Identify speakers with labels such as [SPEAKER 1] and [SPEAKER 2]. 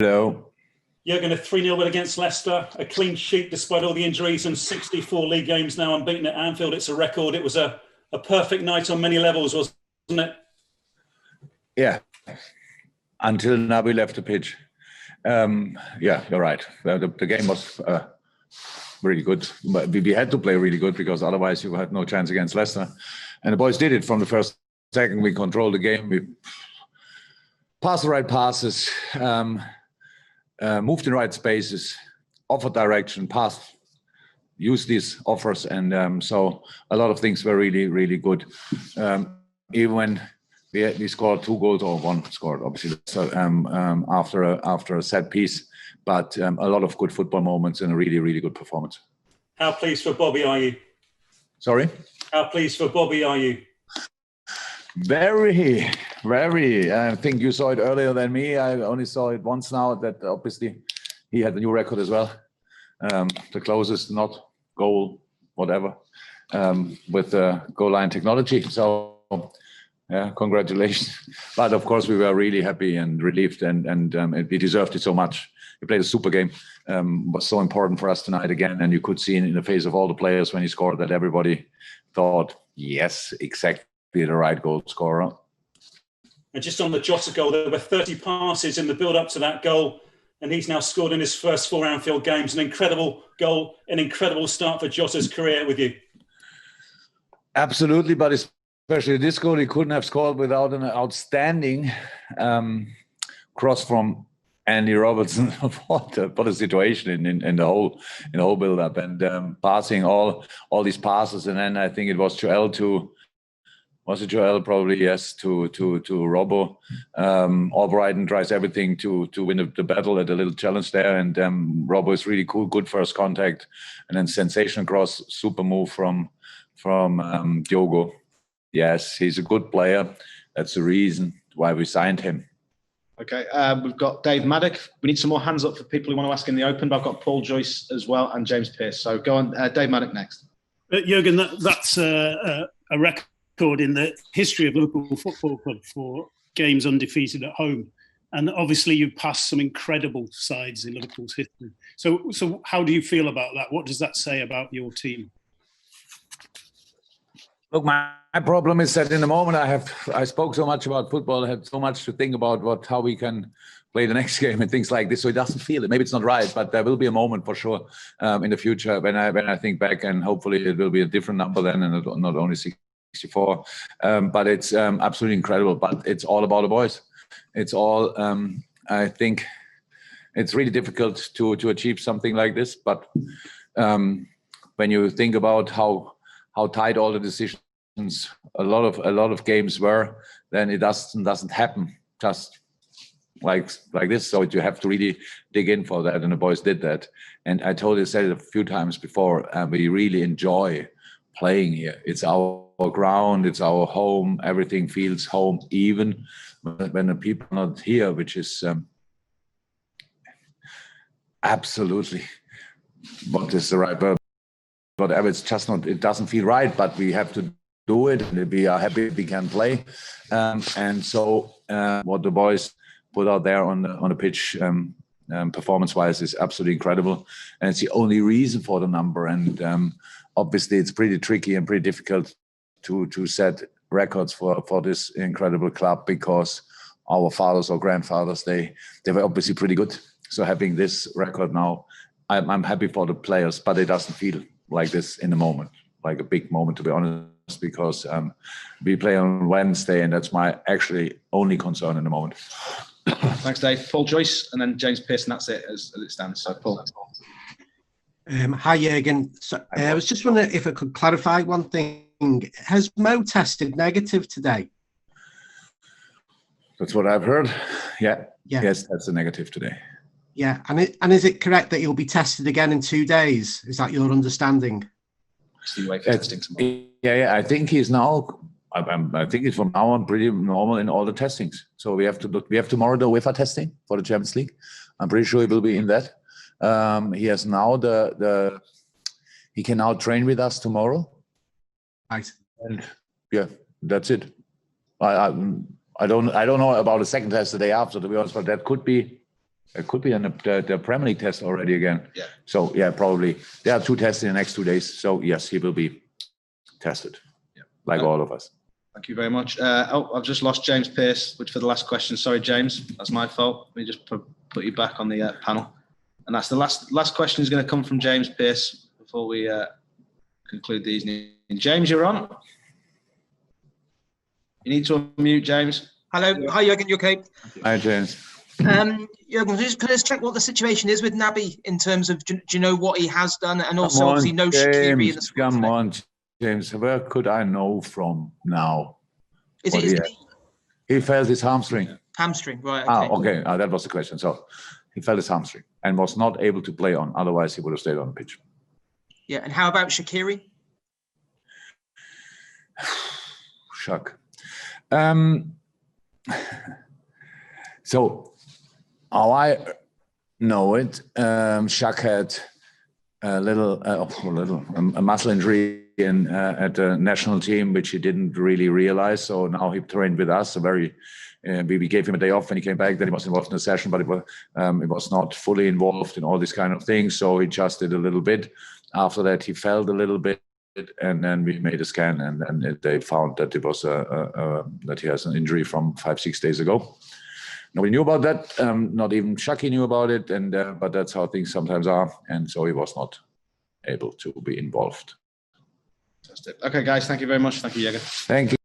[SPEAKER 1] Hello.
[SPEAKER 2] Jurgen, a 3-0 win against Leicester, a clean sheet despite all the injuries, and 64 league games now unbeaten at Anfield. It's a record. It was a perfect night on many levels, wasn't it?
[SPEAKER 1] Yeah, until Naby left the pitch. Yeah, you're right. The game was really good. But we had to play really good because otherwise you had no chance against Leicester. And the boys did it from the first second. We controlled the game. We passed the right passes, moved in the right spaces, offered direction, passed, used these offers. And so a lot of things were really, really good. Even when we scored 2 goals, or one scored, obviously, so, after a set piece. But a lot of good football moments and a really, really good performance.
[SPEAKER 2] How pleased for Bobby are you?
[SPEAKER 1] Sorry?
[SPEAKER 2] How pleased for Bobby are you?
[SPEAKER 1] Very, very. I think you saw it earlier than me. I only saw it once now. That obviously he had a new record as well. The closest not goal, whatever, with the goal line technology. So, yeah, congratulations. But of course, we were really happy and relieved, and we deserved it so much. We played a super game. Was so important for us tonight again, and you could see in the face of all the players when he scored that everybody thought, yes, exactly the right goal scorer.
[SPEAKER 2] And just on the Jota goal, there were 30 passes in the build-up to that goal, and he's now scored in his first 4 Anfield games. An incredible goal, an incredible start for Jota's career with you.
[SPEAKER 1] Absolutely, but especially this goal, he couldn't have scored without an outstanding cross from Andy Robertson. What a situation in the whole build-up, and passing all these passes, and then I think it was Joel was it Joel? Probably, yes, to Robbo. Albrighton tries everything to win the battle at a little challenge there, and Robbo is really cool, good first contact, and then sensational cross, super move from Diogo. Yes, he's a good player. That's the reason why we signed him.
[SPEAKER 3] Okay, we've got Dave Maddock. We need some more hands up for people who want to ask in the open, but I've got Paul Joyce as well and James Pearce. So go on, Dave Maddock next.
[SPEAKER 4] Jurgen, that's a record in the history of Liverpool Football Club for games undefeated at home. And obviously you've passed some incredible sides in Liverpool's history. So how do you feel about that? What does that say about your team?
[SPEAKER 1] Look, my problem is that in the moment I spoke so much about football, I had so much to think about how we can play the next game and things like this. So it doesn't feel it. Maybe it's not right, but there will be a moment for sure in the future when I think back, and hopefully it will be a different number then, and not only 64. But it's absolutely incredible. But it's all about the boys. It's all. I think it's really difficult to achieve something like this. But when you think about how tight all the decisions, a lot of games were, then it doesn't happen just like this. So you have to really dig in for that, and the boys did that. And I totally said it a few times before. We really enjoy playing here. It's our ground, it's our home. Everything feels home, even when the people are not here, which is absolutely what is the right word. Whatever, it's just not. It doesn't feel right, but we have to do it, and we are happy we can play. And so, what the boys put out there on the pitch, performance-wise, is absolutely incredible, and it's the only reason for the number. And obviously, it's pretty tricky and pretty difficult to set records for this incredible club, because our fathers or grandfathers they were obviously pretty good. So having this record now, I'm happy for the players, but it doesn't feel like this in the moment, like a big moment, to be honest, because we play on Wednesday, and that's my actually only concern in the moment.
[SPEAKER 3] Thanks, Dave. Paul Joyce, and then James Pearce, and that's it as it stands. So, Paul.
[SPEAKER 5] Hi, Jurgen. So, I was just wondering if I could clarify one thing. Has Mo tested negative today?
[SPEAKER 1] That's what I've heard. Yeah. Yes, that's a negative today.
[SPEAKER 5] Yeah, and is it correct that he'll be tested again in 2 days? Is that your understanding?
[SPEAKER 1] Yeah. I think he's now. I think he's from now on pretty normal in all the testings. So we have tomorrow the UEFA testing for the Champions League. I'm pretty sure he will be in that. He has now he can now train with us tomorrow.
[SPEAKER 5] Right.
[SPEAKER 1] And yeah, that's it. I don't know about the second test the day after, to be honest, but that could be It could be the Premier League test already again.
[SPEAKER 3] Yeah.
[SPEAKER 1] So yeah, probably there are 2 tests in the next 2 days. So yes, he will be tested, like all of us.
[SPEAKER 3] Thank you very much. I've just lost James Pearce, which for the last question. Sorry, James, that's my fault. Let me just put you back on the panel. And that's the last question is going to come from James Pearce before we conclude the evening. James, you're on. You need to unmute, James.
[SPEAKER 6] Hello. Hi, Jurgen. You okay?
[SPEAKER 1] Hi, James.
[SPEAKER 6] Jurgen, can I just check what the situation is with Naby in terms of, do you know what he has done? And also, obviously, no Shaqiri in the squad.
[SPEAKER 1] Come on, James. Where could I know from now?
[SPEAKER 6] Is it his knee?
[SPEAKER 1] He felt his hamstring.
[SPEAKER 6] Hamstring, right. Okay.
[SPEAKER 1] Okay. That was the question. So he felt his hamstring and was not able to play on. Otherwise, he would have stayed on the pitch.
[SPEAKER 6] Yeah. And how about Shaqiri?
[SPEAKER 1] Shock. So how I know it, Shaq had a muscle injury at the national team, which he didn't really realize. So now he trained with us. We gave him a day off when he came back. Then he was involved in the session, but it was not fully involved in all these kind of things. So he just did a little bit. After that, he felt a little bit, and then we made a scan, and they found that it was that he has an injury from 5-6 days ago. Nobody knew about that. Not even Shaqiri knew about it, but that's how things sometimes are. And so he was not able to be involved.
[SPEAKER 3] Fantastic. Okay, guys, thank you very much. Thank you, Jürgen.
[SPEAKER 1] Thank you.